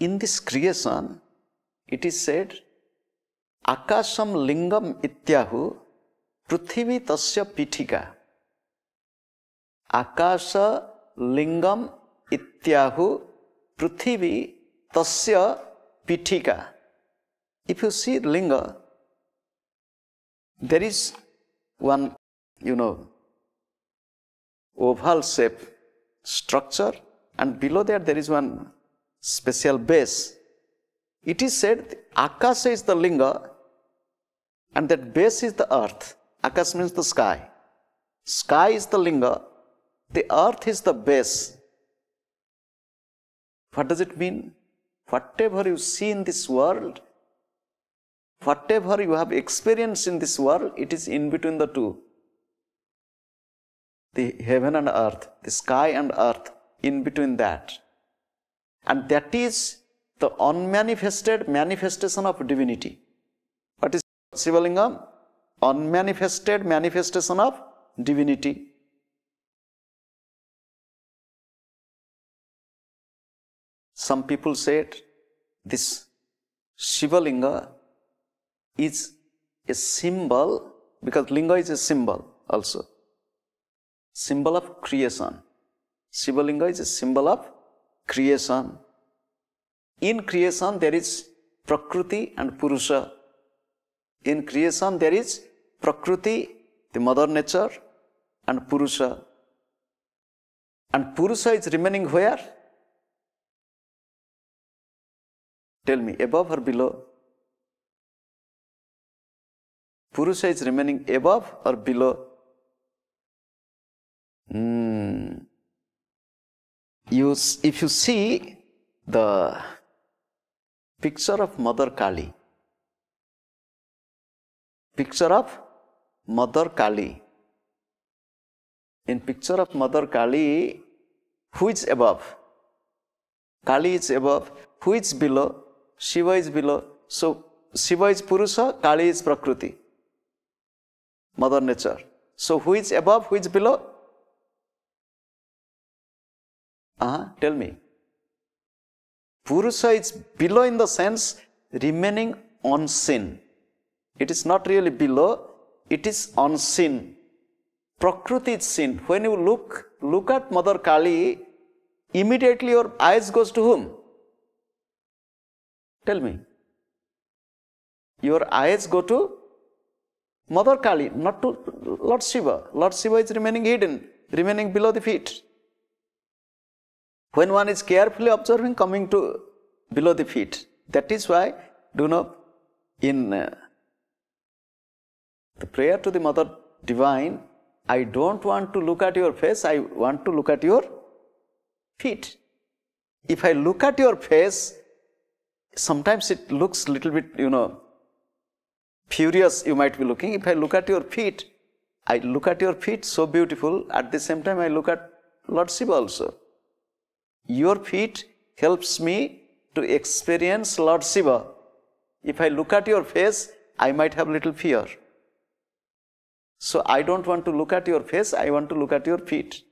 In this creation, it is said, Akasham lingam ityahu prithvi tasya pithika. Akasha lingam ityahu prithvi tasya pithika. If you see linga, there is one, oval shape structure, and below there is one special base. It is said Akasha is the linga and that base is the earth. Akash means the sky. Sky is the linga, the earth is the base. What does it mean? Whatever you see in this world, whatever you have experienced in this world, it is in between the two. The heaven and earth, the sky and earth, in between that. And that is the unmanifested manifestation of divinity. What is Shiva Lingam? Unmanifested manifestation of divinity. Some people said this Shiva Linga is a symbol, because Linga is a symbol also. Symbol of creation. Shiva Linga is a symbol of creation. In creation there is Prakriti and Purusha. In creation there is Prakriti, the mother nature, and Purusha. And Purusha is remaining where? Tell me, above or below? Purusha is remaining above or below? If you see the picture of Mother Kali, picture of Mother Kali. In picture of Mother Kali, who is above? Kali is above. Who is below? Shiva is below. So Shiva is Purusha, Kali is Prakriti, Mother Nature. So who is above, who is below? Tell me. Purusha is below in the sense remaining unseen. It is not really below, it is unseen. Prakriti is seen. When you look at Mother Kali, immediately your eyes goes to whom? Tell me. Your eyes go to Mother Kali, not to Lord Shiva. Lord Shiva is remaining hidden, remaining below the feet. When one is carefully observing, coming to below the feet. That is why, in the prayer to the Mother Divine, I don't want to look at your face, I want to look at your feet. If I look at your face, sometimes it looks little bit, furious you might be looking. If I look at your feet, I look at your feet so beautiful. At the same time, I look at Lord Shiva also. Your feet helps me to experience Lord Shiva. If I look at your face, I might have little fear. So I don't want to look at your face, I want to look at your feet.